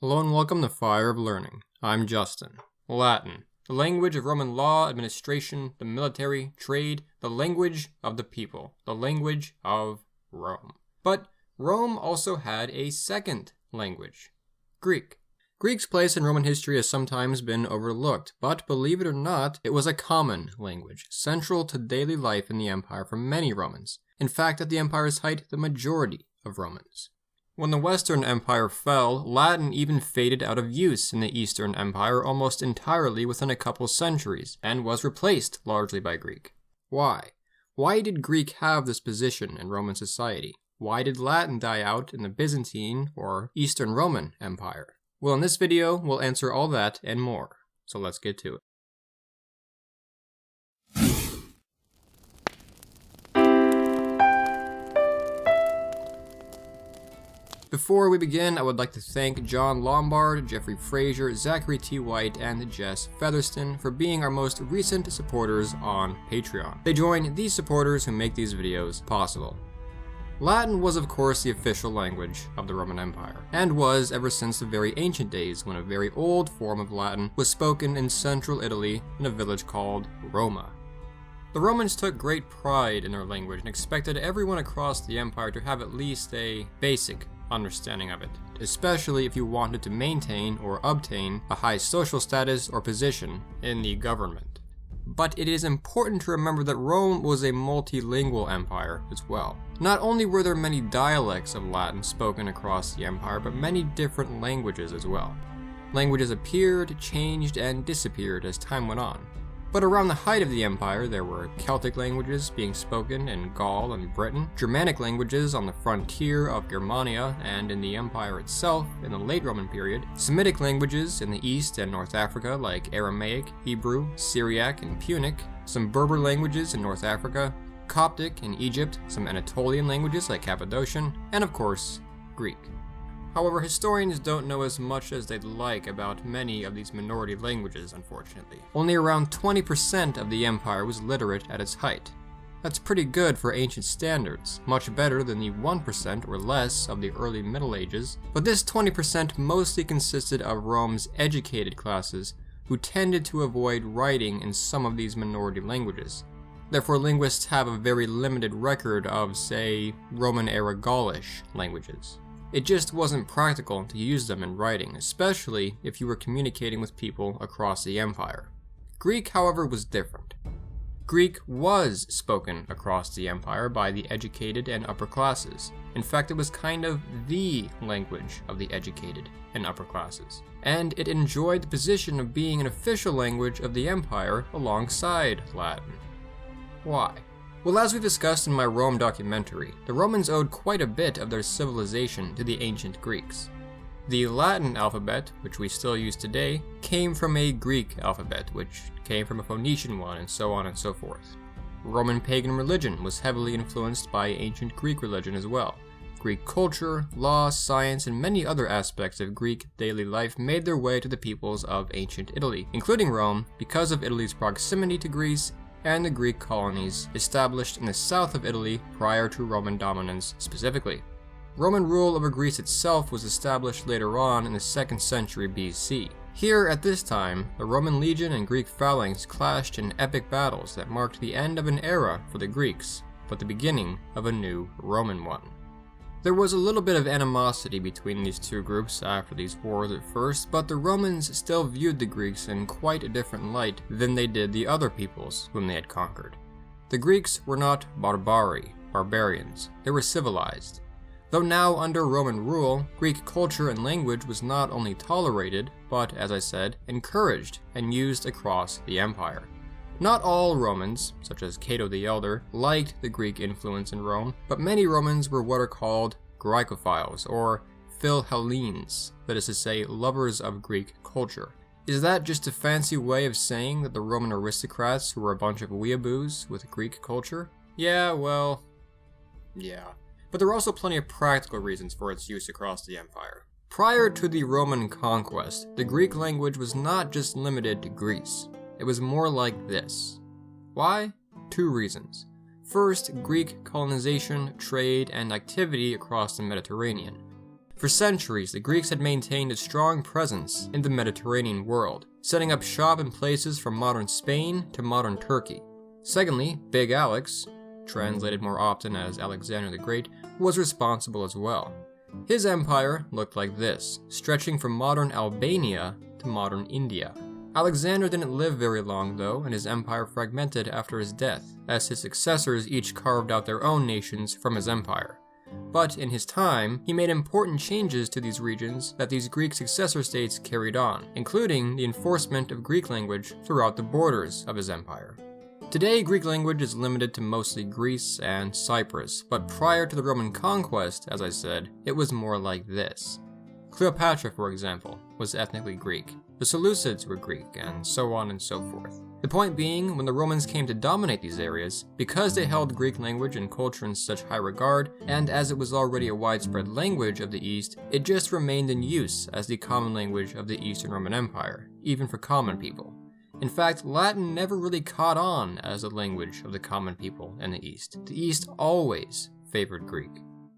Hello and welcome to Fire of Learning. I'm Justin. Latin, the language of Roman law, administration, the military, trade, the language of the people, the language of Rome. But Rome also had a second language, Greek. Greek's place in Roman history has sometimes been overlooked, but believe it or not, it was a common language, central to daily life in the empire for many Romans. In fact, at the empire's height, the majority of Romans. When the Western Empire fell, Latin even faded out of use in the Eastern Empire almost entirely within a couple centuries, and was replaced largely by Greek. Why? Why did Greek have this position in Roman society? Why did Latin die out in the Byzantine or Eastern Roman Empire? Well, in this video, we'll answer all that and more, so let's get to it. Before we begin, I would like to thank John Lombard, Jeffrey Frazier, Zachary T. White, and Jess Featherston for being our most recent supporters on Patreon. They join these supporters who make these videos possible. Latin was of course the official language of the Roman Empire, and was ever since the very ancient days when a very old form of Latin was spoken in central Italy in a village called Roma. The Romans took great pride in their language and expected everyone across the empire to have at least a basic understanding of it, especially if you wanted to maintain or obtain a high social status or position in the government. But it is important to remember that Rome was a multilingual empire as well. Not only were there many dialects of Latin spoken across the empire, but many different languages as well. Languages appeared, changed, and disappeared as time went on. But around the height of the empire, there were Celtic languages being spoken in Gaul and Britain, Germanic languages on the frontier of Germania and in the empire itself in the late Roman period, Semitic languages in the East and North Africa like Aramaic, Hebrew, Syriac, and Punic, some Berber languages in North Africa, Coptic in Egypt, some Anatolian languages like Cappadocian, and of course, Greek. However, historians don't know as much as they'd like about many of these minority languages, unfortunately. Only around 20% of the empire was literate at its height. That's pretty good for ancient standards, much better than the 1% or less of the early Middle Ages, but this 20% mostly consisted of Rome's educated classes who tended to avoid writing in some of these minority languages. Therefore, linguists have a very limited record of, say, Roman-era Gaulish languages. It just wasn't practical to use them in writing, especially if you were communicating with people across the empire. Greek, however, was different. Greek was spoken across the empire by the educated and upper classes. In fact, it was kind of the language of the educated and upper classes. And it enjoyed the position of being an official language of the empire alongside Latin. Why? Well, as we discussed in my Rome documentary, the Romans owed quite a bit of their civilization to the ancient Greeks. The Latin alphabet, which we still use today, came from a Greek alphabet, which came from a Phoenician one, and so on and so forth. Roman pagan religion was heavily influenced by ancient Greek religion as well. Greek culture, law, science, and many other aspects of Greek daily life made their way to the peoples of ancient Italy, including Rome, because of Italy's proximity to Greece and the Greek colonies established in the south of Italy prior to Roman dominance specifically. Roman rule over Greece itself was established later on in the 2nd century BC. Here, at this time, the Roman legion and Greek phalanx clashed in epic battles that marked the end of an era for the Greeks, but the beginning of a new Roman one. There was a little bit of animosity between these two groups after these wars at first, but the Romans still viewed the Greeks in quite a different light than they did the other peoples whom they had conquered. The Greeks were not barbarians, they were civilized. Though now under Roman rule, Greek culture and language was not only tolerated, but, as I said, encouraged and used across the empire. Not all Romans, such as Cato the Elder, liked the Greek influence in Rome, but many Romans were what are called Graecophiles, or Philhellenes, that is to say, lovers of Greek culture. Is that just a fancy way of saying that the Roman aristocrats were a bunch of weeaboos with Greek culture? Yeah. But there are also plenty of practical reasons for its use across the empire. Prior to the Roman conquest, the Greek language was not just limited to Greece. It was more like this. Why? 2 reasons. First, Greek colonization, trade, and activity across the Mediterranean. For centuries, the Greeks had maintained a strong presence in the Mediterranean world, setting up shop in places from modern Spain to modern Turkey. Secondly, Big Alex, translated more often as Alexander the Great, was responsible as well. His empire looked like this, stretching from modern Albania to modern India. Alexander didn't live very long though, and his empire fragmented after his death, as his successors each carved out their own nations from his empire. But in his time, he made important changes to these regions that these Greek successor states carried on, including the enforcement of Greek language throughout the borders of his empire. Today, Greek language is limited to mostly Greece and Cyprus, but prior to the Roman conquest, as I said, it was more like this. Cleopatra, for example, was ethnically Greek. The Seleucids were Greek, and so on and so forth. The point being, when the Romans came to dominate these areas, because they held Greek language and culture in such high regard, and as it was already a widespread language of the East, it just remained in use as the common language of the Eastern Roman Empire, even for common people. In fact, Latin never really caught on as a language of the common people in the East. The East always favored Greek.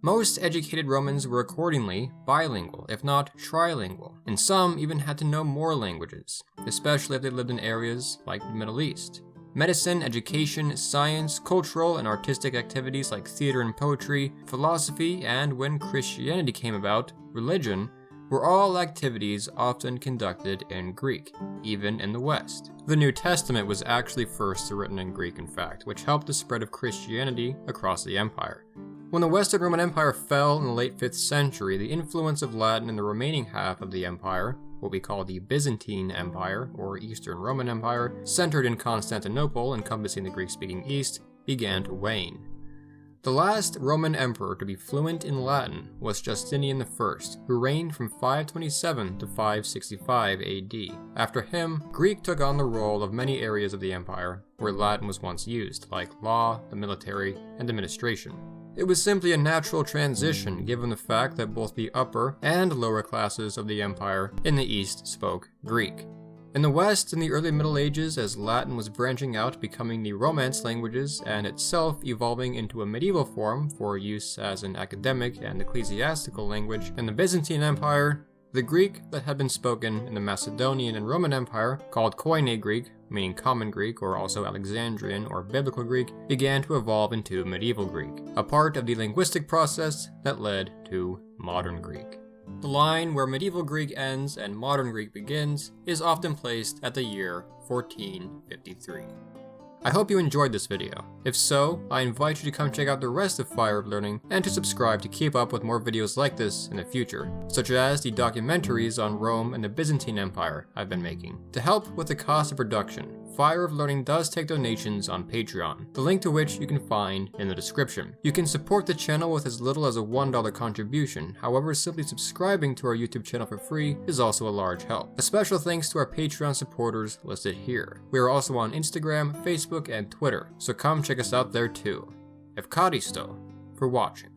Most educated Romans were accordingly bilingual, if not trilingual, and some even had to know more languages, especially if they lived in areas like the Middle East. Medicine, education, science, cultural and artistic activities like theater and poetry, philosophy, and when Christianity came about, religion, were all activities often conducted in Greek, even in the West. The New Testament was actually first written in Greek, in fact, which helped the spread of Christianity across the empire. When the Western Roman Empire fell in the late 5th century, the influence of Latin in the remaining half of the empire, what we call the Byzantine Empire, or Eastern Roman Empire, centered in Constantinople, encompassing the Greek-speaking East, began to wane. The last Roman emperor to be fluent in Latin was Justinian I, who reigned from 527 to 565 AD. After him, Greek took on the role of many areas of the empire where Latin was once used, like law, the military, and administration. It was simply a natural transition given the fact that both the upper and lower classes of the empire in the East spoke Greek. In the West, in the early Middle Ages, as Latin was branching out, becoming the Romance languages, and itself evolving into a medieval form for use as an academic and ecclesiastical language, in the Byzantine Empire, the Greek that had been spoken in the Macedonian and Roman Empire, called Koine Greek, meaning Common Greek or also Alexandrian or Biblical Greek, began to evolve into Medieval Greek, a part of the linguistic process that led to Modern Greek. The line where Medieval Greek ends and Modern Greek begins is often placed at the year 1453. I hope you enjoyed this video. If so, I invite you to come check out the rest of Fire of Learning and to subscribe to keep up with more videos like this in the future, such as the documentaries on Rome and the Byzantine Empire I've been making. To help with the cost of production, Fire of Learning does take donations on Patreon, the link to which you can find in the description. You can support the channel with as little as a $1 contribution, however simply subscribing to our YouTube channel for free is also a large help. A special thanks to our Patreon supporters listed here. We are also on Instagram, Facebook, and Twitter, so come check us out there too. Evkaristo for watching.